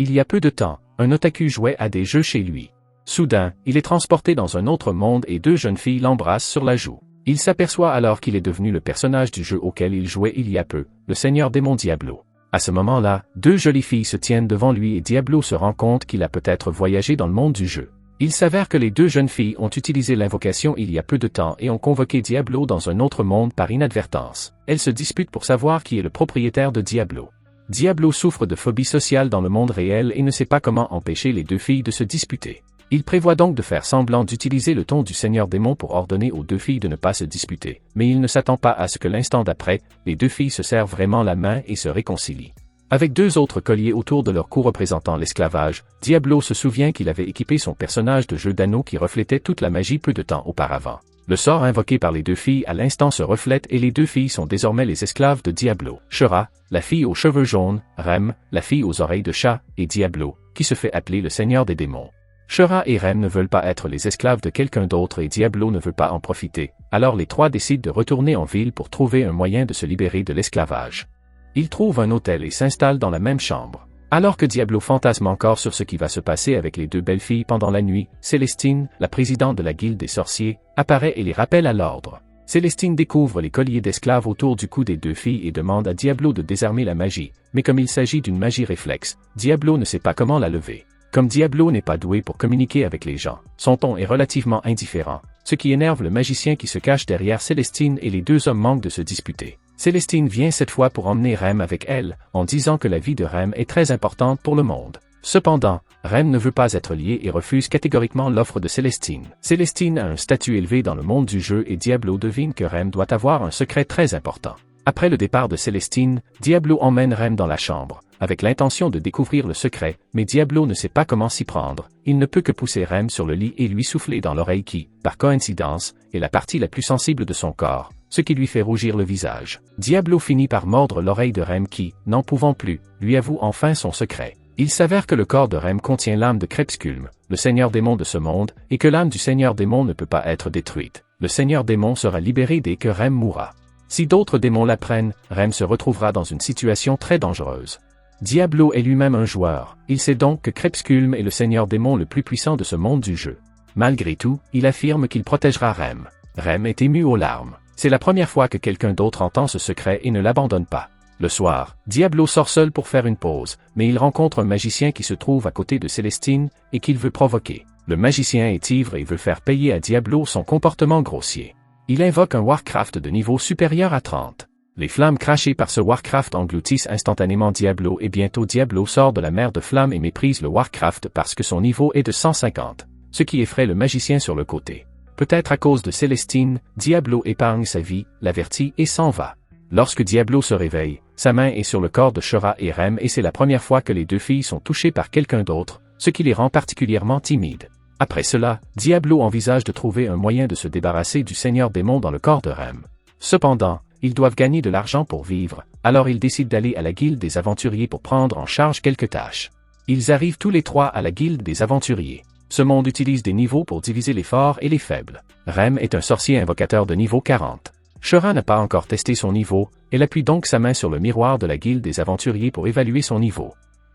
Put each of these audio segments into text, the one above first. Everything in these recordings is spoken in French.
Il y a peu de temps, un otaku jouait à des jeux chez lui. Soudain, il est transporté dans un autre monde et deux jeunes filles l'embrassent sur la joue. Il s'aperçoit alors qu'il est devenu le personnage du jeu auquel il jouait il y a peu, le Seigneur Démon Diablo. À ce moment-là, deux jolies filles se tiennent devant lui et Diablo se rend compte qu'il a peut-être voyagé dans le monde du jeu. Il s'avère que les deux jeunes filles ont utilisé l'invocation il y a peu de temps et ont convoqué Diablo dans un autre monde par inadvertance. Elles se disputent pour savoir qui est le propriétaire de Diablo. Diablo souffre de phobie sociale dans le monde réel et ne sait pas comment empêcher les deux filles de se disputer. Il prévoit donc de faire semblant d'utiliser le ton du Seigneur Démon pour ordonner aux deux filles de ne pas se disputer, mais il ne s'attend pas à ce que l'instant d'après, les deux filles se serrent vraiment la main et se réconcilient. Avec deux autres colliers autour de leur cou représentant l'esclavage, Diablo se souvient qu'il avait équipé son personnage de jeu d'anneaux qui reflétait toute la magie peu de temps auparavant. Le sort invoqué par les deux filles à l'instant se reflète et les deux filles sont désormais les esclaves de Diablo. Shura, la fille aux cheveux jaunes, Rem, la fille aux oreilles de chat, et Diablo, qui se fait appeler le Seigneur des démons. Shura et Rem ne veulent pas être les esclaves de quelqu'un d'autre et Diablo ne veut pas en profiter, alors les trois décident de retourner en ville pour trouver un moyen de se libérer de l'esclavage. Ils trouvent un hôtel et s'installent dans la même chambre. Alors que Diablo fantasme encore sur ce qui va se passer avec les deux belles filles pendant la nuit, Célestine, la présidente de la guilde des sorciers, apparaît et les rappelle à l'ordre. Célestine découvre les colliers d'esclaves autour du cou des deux filles et demande à Diablo de désarmer la magie, mais comme il s'agit d'une magie réflexe, Diablo ne sait pas comment la lever. Comme Diablo n'est pas doué pour communiquer avec les gens, son ton est relativement indifférent, ce qui énerve le magicien qui se cache derrière Célestine et les deux hommes manquent de se disputer. Célestine vient cette fois pour emmener Rem avec elle, en disant que la vie de Rem est très importante pour le monde. Cependant, Rem ne veut pas être lié et refuse catégoriquement l'offre de Célestine. Célestine a un statut élevé dans le monde du jeu et Diablo devine que Rem doit avoir un secret très important. Après le départ de Célestine, Diablo emmène Rem dans la chambre, avec l'intention de découvrir le secret, mais Diablo ne sait pas comment s'y prendre. Il ne peut que pousser Rem sur le lit et lui souffler dans l'oreille qui, par coïncidence, est la partie la plus sensible de son corps, ce qui lui fait rougir le visage. Diablo finit par mordre l'oreille de Rem qui, n'en pouvant plus, lui avoue enfin son secret. Il s'avère que le corps de Rem contient l'âme de Crepuscule, le Seigneur Démon de ce monde, et que l'âme du Seigneur Démon ne peut pas être détruite. Le Seigneur Démon sera libéré dès que Rem mourra. Si d'autres démons l'apprennent, Rem se retrouvera dans une situation très dangereuse. Diablo est lui-même un joueur, il sait donc que Crepuscule est le Seigneur Démon le plus puissant de ce monde du jeu. Malgré tout, il affirme qu'il protégera Rem. Rem est ému aux larmes. C'est la première fois que quelqu'un d'autre entend ce secret et ne l'abandonne pas. Le soir, Diablo sort seul pour faire une pause, mais il rencontre un magicien qui se trouve à côté de Célestine et qu'il veut provoquer. Le magicien est ivre et veut faire payer à Diablo son comportement grossier. Il invoque un Warcraft de niveau supérieur à 30. Les flammes crachées par ce Warcraft engloutissent instantanément Diablo et bientôt Diablo sort de la mer de flammes et méprise le Warcraft parce que son niveau est de 150, ce qui effraie le magicien sur le côté. Peut-être à cause de Célestine, Diablo épargne sa vie, l'avertit et s'en va. Lorsque Diablo se réveille, sa main est sur le corps de Shura et Rem et c'est la première fois que les deux filles sont touchées par quelqu'un d'autre, ce qui les rend particulièrement timides. Après cela, Diablo envisage de trouver un moyen de se débarrasser du Seigneur Démon dans le corps de Rem. Cependant, ils doivent gagner de l'argent pour vivre, alors ils décident d'aller à la guilde des aventuriers pour prendre en charge quelques tâches. Ils arrivent tous les trois à la guilde des aventuriers. Ce monde utilise des niveaux pour diviser les forts et les faibles. Rem est un sorcier invocateur de niveau 40. Shura n'a pas encore testé son niveau, elle appuie donc sa main sur le miroir de la guilde des aventuriers pour évaluer son niveau.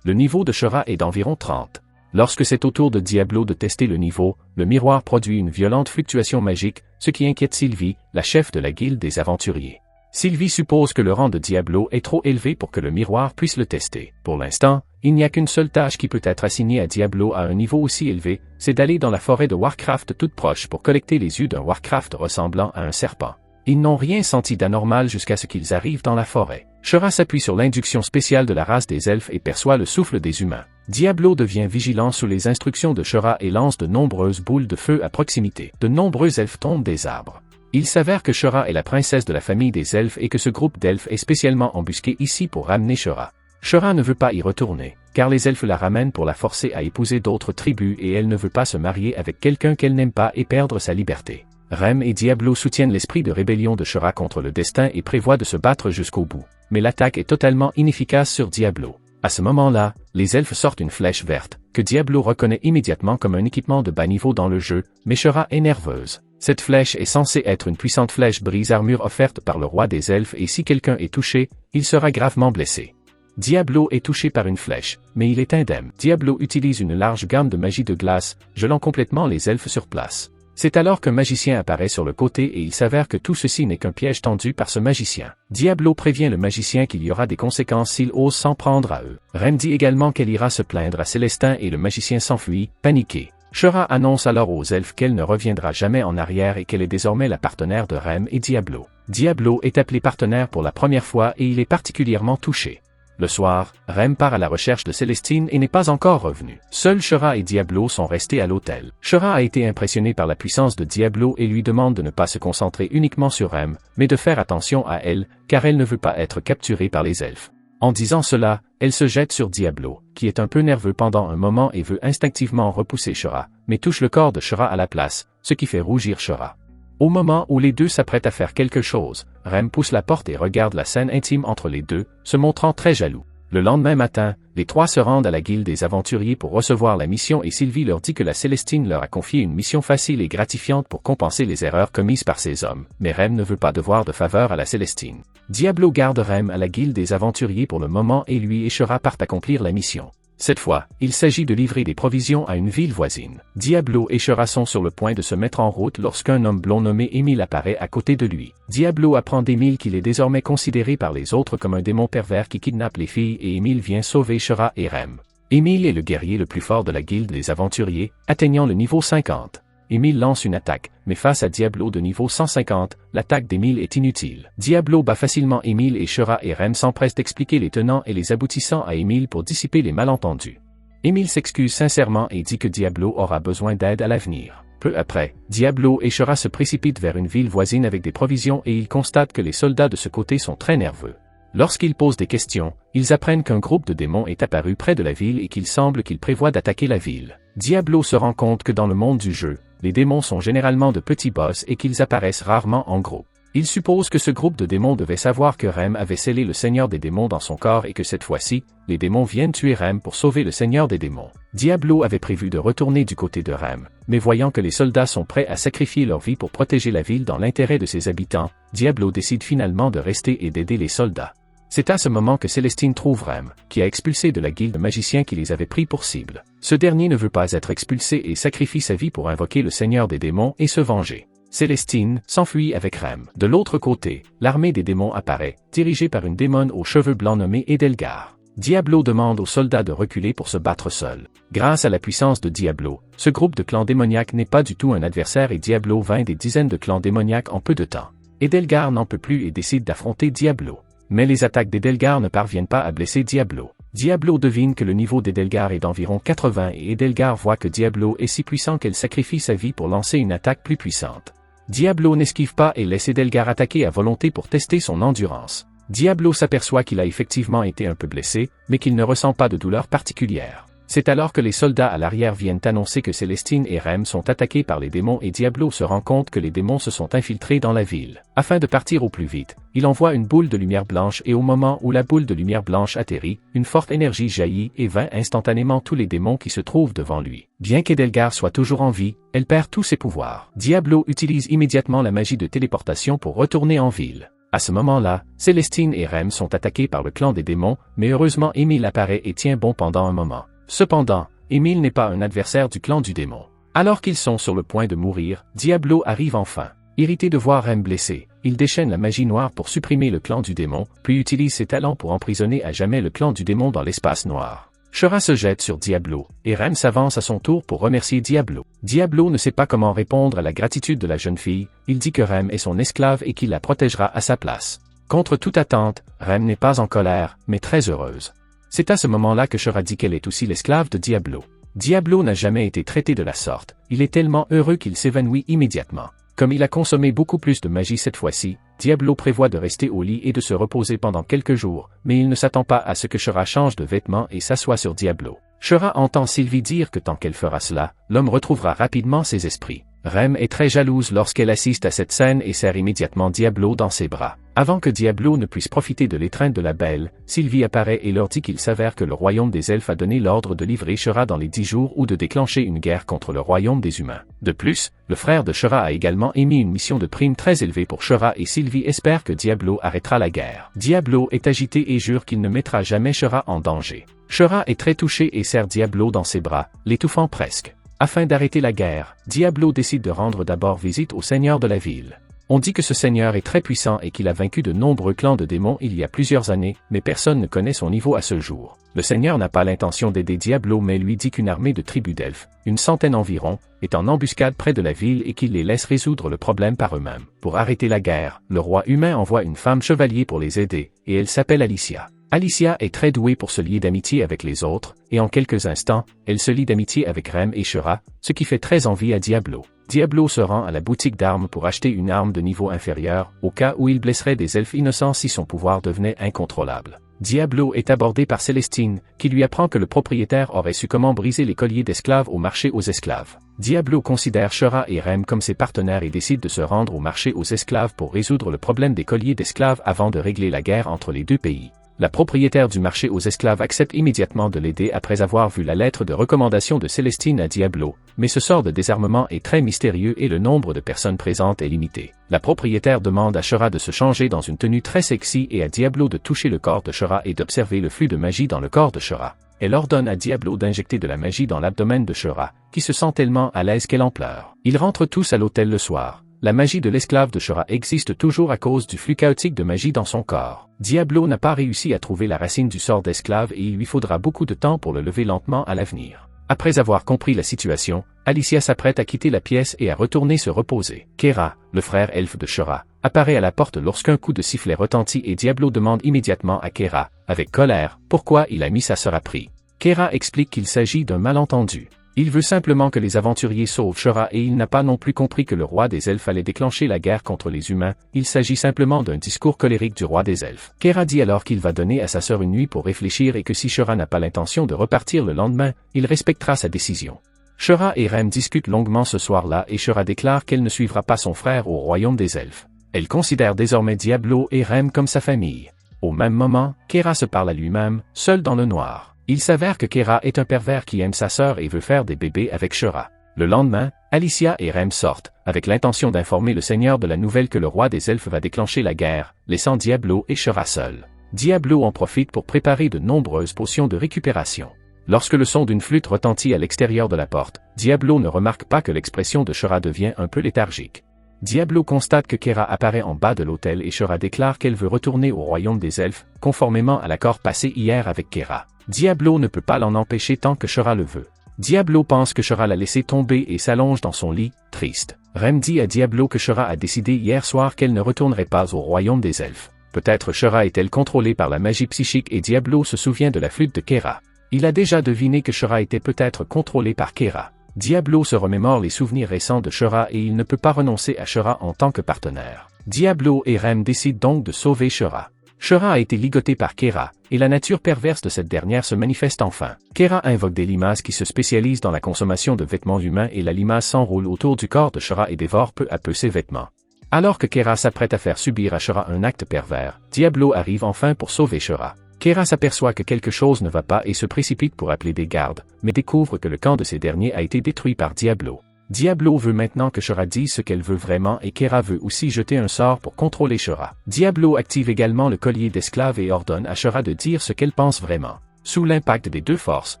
Le niveau de Shura est d'environ 30. Lorsque c'est au tour de Diablo de tester le niveau, le miroir produit une violente fluctuation magique, ce qui inquiète Sylvie, la chef de la guilde des aventuriers. Sylvie suppose que le rang de Diablo est trop élevé pour que le miroir puisse le tester. Pour l'instant, il n'y a qu'une seule tâche qui peut être assignée à Diablo à un niveau aussi élevé, c'est d'aller dans la forêt de Warcraft toute proche pour collecter les yeux d'un Warcraft ressemblant à un serpent. Ils n'ont rien senti d'anormal jusqu'à ce qu'ils arrivent dans la forêt. Shura s'appuie sur l'induction spéciale de la race des elfes et perçoit le souffle des humains. Diablo devient vigilant sous les instructions de Shura et lance de nombreuses boules de feu à proximité. De nombreux elfes tombent des arbres. Il s'avère que Shura est la princesse de la famille des elfes et que ce groupe d'elfes est spécialement embusqué ici pour ramener Shura. Shura ne veut pas y retourner, car les elfes la ramènent pour la forcer à épouser d'autres tribus et elle ne veut pas se marier avec quelqu'un qu'elle n'aime pas et perdre sa liberté. Rem et Diablo soutiennent l'esprit de rébellion de Shura contre le destin et prévoient de se battre jusqu'au bout. Mais l'attaque est totalement inefficace sur Diablo. À ce moment-là, les elfes sortent une flèche verte, que Diablo reconnaît immédiatement comme un équipement de bas niveau dans le jeu, mais Shura est nerveuse. Cette flèche est censée être une puissante flèche brise-armure offerte par le roi des elfes et si quelqu'un est touché, il sera gravement blessé. Diablo est touché par une flèche, mais il est indemne. Diablo utilise une large gamme de magie de glace, gelant complètement les elfes sur place. C'est alors qu'un magicien apparaît sur le côté et il s'avère que tout ceci n'est qu'un piège tendu par ce magicien. Diablo prévient le magicien qu'il y aura des conséquences s'il ose s'en prendre à eux. Rem dit également qu'elle ira se plaindre à Célestin et le magicien s'enfuit, paniqué. Shura annonce alors aux elfes qu'elle ne reviendra jamais en arrière et qu'elle est désormais la partenaire de Rem et Diablo. Diablo est appelé partenaire pour la première fois et il est particulièrement touché. Le soir, Rem part à la recherche de Célestine et n'est pas encore revenu. Seuls Shura et Diablo sont restés à l'hôtel. Shura a été impressionné par la puissance de Diablo et lui demande de ne pas se concentrer uniquement sur Rem, mais de faire attention à elle, car elle ne veut pas être capturée par les elfes. En disant cela, elle se jette sur Diablo, qui est un peu nerveux pendant un moment et veut instinctivement repousser Shura, mais touche le corps de Shura à la place, ce qui fait rougir Shura. Au moment où les deux s'apprêtent à faire quelque chose, Rem pousse la porte et regarde la scène intime entre les deux, se montrant très jaloux. Le lendemain matin, les trois se rendent à la guilde des aventuriers pour recevoir la mission et Sylvie leur dit que la Célestine leur a confié une mission facile et gratifiante pour compenser les erreurs commises par ses hommes, mais Rem ne veut pas devoir de faveur à la Célestine. Diablo garde Rem à la guilde des aventuriers pour le moment et lui et Shura partent accomplir la mission. Cette fois, il s'agit de livrer des provisions à une ville voisine. Diablo et Shura sont sur le point de se mettre en route lorsqu'un homme blond nommé Émile apparaît à côté de lui. Diablo apprend d'Émile qu'il est désormais considéré par les autres comme un démon pervers qui kidnappe les filles et Émile vient sauver Shura et Rem. Émile est le guerrier le plus fort de la guilde des aventuriers, atteignant le niveau 50. Émile lance une attaque, mais face à Diablo de niveau 150, l'attaque d'Émile est inutile. Diablo bat facilement Émile et Shura et Rem s'empressent d'expliquer les tenants et les aboutissants à Émile pour dissiper les malentendus. Émile s'excuse sincèrement et dit que Diablo aura besoin d'aide à l'avenir. Peu après, Diablo et Shura se précipitent vers une ville voisine avec des provisions et ils constatent que les soldats de ce côté sont très nerveux. Lorsqu'ils posent des questions, ils apprennent qu'un groupe de démons est apparu près de la ville et qu'il semble qu'ils prévoient d'attaquer la ville. Diablo se rend compte que dans le monde du jeu, les démons sont généralement de petits boss et qu'ils apparaissent rarement en groupe. Il suppose que ce groupe de démons devait savoir que Rem avait scellé le Seigneur des démons dans son corps et que cette fois-ci, les démons viennent tuer Rem pour sauver le Seigneur des démons. Diablo avait prévu de retourner du côté de Rem, mais voyant que les soldats sont prêts à sacrifier leur vie pour protéger la ville dans l'intérêt de ses habitants, Diablo décide finalement de rester et d'aider les soldats. C'est à ce moment que Célestine trouve Rem, qui a expulsé de la guilde magicien qui les avait pris pour cible. Ce dernier ne veut pas être expulsé et sacrifie sa vie pour invoquer le Seigneur des démons et se venger. Célestine s'enfuit avec Rem. De l'autre côté, l'armée des démons apparaît, dirigée par une démone aux cheveux blancs nommée Edelgar. Diablo demande aux soldats de reculer pour se battre seul. Grâce à la puissance de Diablo, ce groupe de clans démoniaques n'est pas du tout un adversaire et Diablo vainc des dizaines de clans démoniaques en peu de temps. Edelgar n'en peut plus et décide d'affronter Diablo. Mais les attaques d'Edelgar ne parviennent pas à blesser Diablo. Diablo devine que le niveau d'Edelgar est d'environ 80 et Edelgar voit que Diablo est si puissant qu'elle sacrifie sa vie pour lancer une attaque plus puissante. Diablo n'esquive pas et laisse Edelgar attaquer à volonté pour tester son endurance. Diablo s'aperçoit qu'il a effectivement été un peu blessé, mais qu'il ne ressent pas de douleur particulière. C'est alors que les soldats à l'arrière viennent annoncer que Célestine et Rem sont attaqués par les démons et Diablo se rend compte que les démons se sont infiltrés dans la ville. Afin de partir au plus vite, il envoie une boule de lumière blanche et au moment où la boule de lumière blanche atterrit, une forte énergie jaillit et vainc instantanément tous les démons qui se trouvent devant lui. Bien qu'Edelgar soit toujours en vie, elle perd tous ses pouvoirs. Diablo utilise immédiatement la magie de téléportation pour retourner en ville. À ce moment-là, Célestine et Rem sont attaqués par le clan des démons, mais heureusement Émile apparaît et tient bon pendant un moment. Cependant, Émile n'est pas un adversaire du clan du démon. Alors qu'ils sont sur le point de mourir, Diablo arrive enfin. Irrité de voir Rem blessé, il déchaîne la magie noire pour supprimer le clan du démon, puis utilise ses talents pour emprisonner à jamais le clan du démon dans l'espace noir. Shura se jette sur Diablo, et Rem s'avance à son tour pour remercier Diablo. Diablo ne sait pas comment répondre à la gratitude de la jeune fille, il dit que Rem est son esclave et qu'il la protégera à sa place. Contre toute attente, Rem n'est pas en colère, mais très heureuse. C'est à ce moment-là que Shura dit qu'elle est aussi l'esclave de Diablo. Diablo n'a jamais été traité de la sorte, il est tellement heureux qu'il s'évanouit immédiatement. Comme il a consommé beaucoup plus de magie cette fois-ci, Diablo prévoit de rester au lit et de se reposer pendant quelques jours, mais il ne s'attend pas à ce que Shura change de vêtements et s'assoie sur Diablo. Shura entend Sylvie dire que tant qu'elle fera cela, l'homme retrouvera rapidement ses esprits. Rem est très jalouse lorsqu'elle assiste à cette scène et serre immédiatement Diablo dans ses bras. Avant que Diablo ne puisse profiter de l'étreinte de la belle, Sylvie apparaît et leur dit qu'il s'avère que le royaume des elfes a donné l'ordre de livrer Shura dans les 10 jours ou de déclencher une guerre contre le royaume des humains. De plus, le frère de Shura a également émis une mission de prime très élevée pour Shura et Sylvie espère que Diablo arrêtera la guerre. Diablo est agité et jure qu'il ne mettra jamais Shura en danger. Shura est très touché et serre Diablo dans ses bras, l'étouffant presque. Afin d'arrêter la guerre, Diablo décide de rendre d'abord visite au seigneur de la ville. On dit que ce seigneur est très puissant et qu'il a vaincu de nombreux clans de démons il y a plusieurs années, mais personne ne connaît son niveau à ce jour. Le seigneur n'a pas l'intention d'aider Diablo mais lui dit qu'une armée de tribus d'elfes, une centaine environ, est en embuscade près de la ville et qu'il les laisse résoudre le problème par eux-mêmes. Pour arrêter la guerre, le roi humain envoie une femme chevalier pour les aider, et elle s'appelle Alicia. Alicia est très douée pour se lier d'amitié avec les autres, et en quelques instants, elle se lie d'amitié avec Rem et Shura, ce qui fait très envie à Diablo. Diablo se rend à la boutique d'armes pour acheter une arme de niveau inférieur, au cas où il blesserait des elfes innocents si son pouvoir devenait incontrôlable. Diablo est abordé par Célestine, qui lui apprend que le propriétaire aurait su comment briser les colliers d'esclaves au marché aux esclaves. Diablo considère Shura et Rem comme ses partenaires et décide de se rendre au marché aux esclaves pour résoudre le problème des colliers d'esclaves avant de régler la guerre entre les deux pays. La propriétaire du marché aux esclaves accepte immédiatement de l'aider après avoir vu la lettre de recommandation de Célestine à Diablo, mais ce sort de désarmement est très mystérieux et le nombre de personnes présentes est limité. La propriétaire demande à Shura de se changer dans une tenue très sexy et à Diablo de toucher le corps de Shura et d'observer le flux de magie dans le corps de Shura. Elle ordonne à Diablo d'injecter de la magie dans l'abdomen de Shura, qui se sent tellement à l'aise qu'elle en pleure. Ils rentrent tous à l'hôtel le soir. La magie de l'esclave de Shura existe toujours à cause du flux chaotique de magie dans son corps. Diablo n'a pas réussi à trouver la racine du sort d'esclave et il lui faudra beaucoup de temps pour le lever lentement à l'avenir. Après avoir compris la situation, Alicia s'apprête à quitter la pièce et à retourner se reposer. Kera, le frère elfe de Shura, apparaît à la porte lorsqu'un coup de sifflet retentit et Diablo demande immédiatement à Kera, avec colère, pourquoi il a mis sa sœur à prix. Kera explique qu'il s'agit d'un malentendu. Il veut simplement que les aventuriers sauvent Shura et il n'a pas non plus compris que le roi des elfes allait déclencher la guerre contre les humains, il s'agit simplement d'un discours colérique du roi des elfes. Kera dit alors qu'il va donner à sa sœur une nuit pour réfléchir et que si Shura n'a pas l'intention de repartir le lendemain, il respectera sa décision. Shura et Rem discutent longuement ce soir-là et Shura déclare qu'elle ne suivra pas son frère au royaume des elfes. Elle considère désormais Diablo et Rem comme sa famille. Au même moment, Kera se parle à lui-même, seul dans le noir. Il s'avère que Kera est un pervers qui aime sa sœur et veut faire des bébés avec Shura. Le lendemain, Alicia et Rem sortent, avec l'intention d'informer le seigneur de la nouvelle que le roi des elfes va déclencher la guerre, laissant Diablo et Shura seuls. Diablo en profite pour préparer de nombreuses potions de récupération. Lorsque le son d'une flûte retentit à l'extérieur de la porte, Diablo ne remarque pas que l'expression de Shura devient un peu léthargique. Diablo constate que Kera apparaît en bas de l'hôtel et Shura déclare qu'elle veut retourner au royaume des elfes, conformément à l'accord passé hier avec Kera. Diablo ne peut pas l'en empêcher tant que Shura le veut. Diablo pense que Shura l'a laissé tomber et s'allonge dans son lit, triste. Rem dit à Diablo que Shura a décidé hier soir qu'elle ne retournerait pas au royaume des elfes. Peut-être Shura est-elle contrôlée par la magie psychique et Diablo se souvient de la flûte de Kera. Il a déjà deviné que Shura était peut-être contrôlée par Kera. Diablo se remémore les souvenirs récents de Shura et il ne peut pas renoncer à Shura en tant que partenaire. Diablo et Rem décident donc de sauver Shura. Shura a été ligotée par Kera, et la nature perverse de cette dernière se manifeste enfin. Kera invoque des limaces qui se spécialisent dans la consommation de vêtements humains et la limace s'enroule autour du corps de Shura et dévore peu à peu ses vêtements. Alors que Kera s'apprête à faire subir à Shura un acte pervers, Diablo arrive enfin pour sauver Shura. Kera s'aperçoit que quelque chose ne va pas et se précipite pour appeler des gardes, mais découvre que le camp de ces derniers a été détruit par Diablo. Diablo veut maintenant que Shura dise ce qu'elle veut vraiment et Kera veut aussi jeter un sort pour contrôler Shura. Diablo active également le collier d'esclave et ordonne à Shura de dire ce qu'elle pense vraiment. Sous l'impact des deux forces,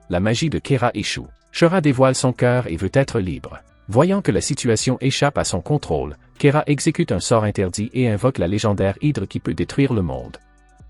la magie de Kera échoue. Shura dévoile son cœur et veut être libre. Voyant que la situation échappe à son contrôle, Kera exécute un sort interdit et invoque la légendaire hydre qui peut détruire le monde.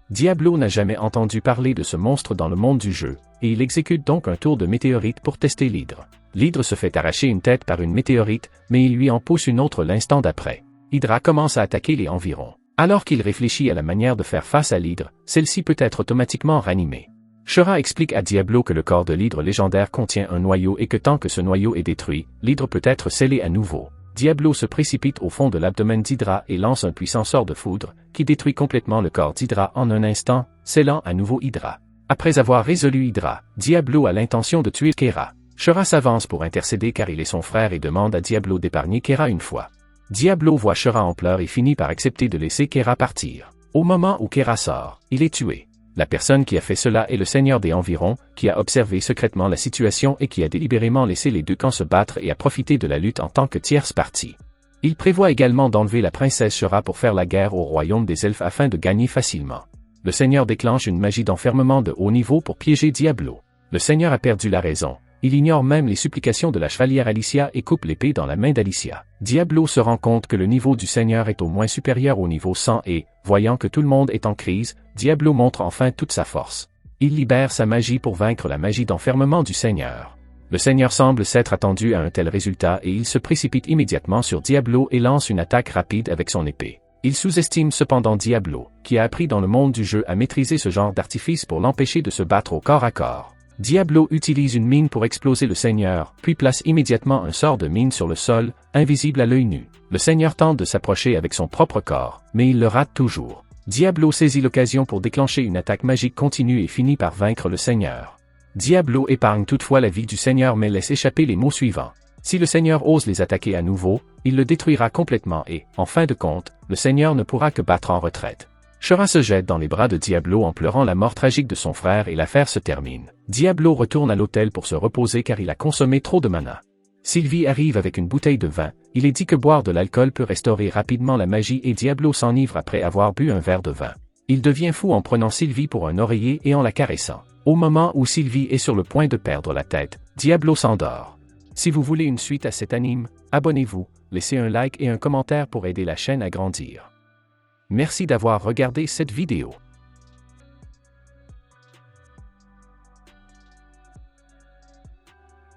Diablo n'a jamais entendu parler de ce monstre dans le monde du jeu, et il exécute donc un tour de météorite pour tester l'hydre. L'hydre se fait arracher une tête par une météorite, mais il lui en pousse une autre l'instant d'après. Hydra commence à attaquer les environs. Alors qu'il réfléchit à la manière de faire face à l'hydre, celle-ci peut être automatiquement ranimée. Shura explique à Diablo que le corps de l'hydre légendaire contient un noyau et que tant que ce noyau est détruit, l'hydre peut être scellé à nouveau. Diablo se précipite au fond de l'abdomen d'Hydra et lance un puissant sort de foudre, qui détruit complètement le corps d'Hydra en un instant, scellant à nouveau Hydra. Après avoir résolu Hydra, Diablo a l'intention de tuer Kera. Shura s'avance pour intercéder car il est son frère et demande à Diablo d'épargner Kera une fois. Diablo voit Shura en pleurs et finit par accepter de laisser Kera partir. Au moment où Kera sort, il est tué. La personne qui a fait cela est le seigneur des environs, qui a observé secrètement la situation et qui a délibérément laissé les deux camps se battre et a profité de la lutte en tant que tierce partie. Il prévoit également d'enlever la princesse Shura pour faire la guerre au royaume des elfes afin de gagner facilement. Le seigneur déclenche une magie d'enfermement de haut niveau pour piéger Diablo. Le seigneur a perdu la raison. Il ignore même les supplications de la chevalière Alicia et coupe l'épée dans la main d'Alicia. Diablo se rend compte que le niveau du seigneur est au moins supérieur au niveau 100 et, voyant que tout le monde est en crise, Diablo montre enfin toute sa force. Il libère sa magie pour vaincre la magie d'enfermement du seigneur. Le seigneur semble s'être attendu à un tel résultat et il se précipite immédiatement sur Diablo et lance une attaque rapide avec son épée. Il sous-estime cependant Diablo, qui a appris dans le monde du jeu à maîtriser ce genre d'artifice pour l'empêcher de se battre au corps à corps. Diablo utilise une mine pour exploser le seigneur, puis place immédiatement un sort de mine sur le sol, invisible à l'œil nu. Le seigneur tente de s'approcher avec son propre corps, mais il le rate toujours. Diablo saisit l'occasion pour déclencher une attaque magique continue et finit par vaincre le seigneur. Diablo épargne toutefois la vie du seigneur mais laisse échapper les mots suivants. Si le seigneur ose les attaquer à nouveau, il le détruira complètement et, en fin de compte, le seigneur ne pourra que battre en retraite. Shura se jette dans les bras de Diablo en pleurant la mort tragique de son frère et l'affaire se termine. Diablo retourne à l'hôtel pour se reposer car il a consommé trop de mana. Sylvie arrive avec une bouteille de vin. Il est dit que boire de l'alcool peut restaurer rapidement la magie et Diablo s'enivre après avoir bu un verre de vin. Il devient fou en prenant Sylvie pour un oreiller et en la caressant. Au moment où Sylvie est sur le point de perdre la tête, Diablo s'endort. Si vous voulez une suite à cet anime, abonnez-vous, laissez un like et un commentaire pour aider la chaîne à grandir. Merci d'avoir regardé cette vidéo.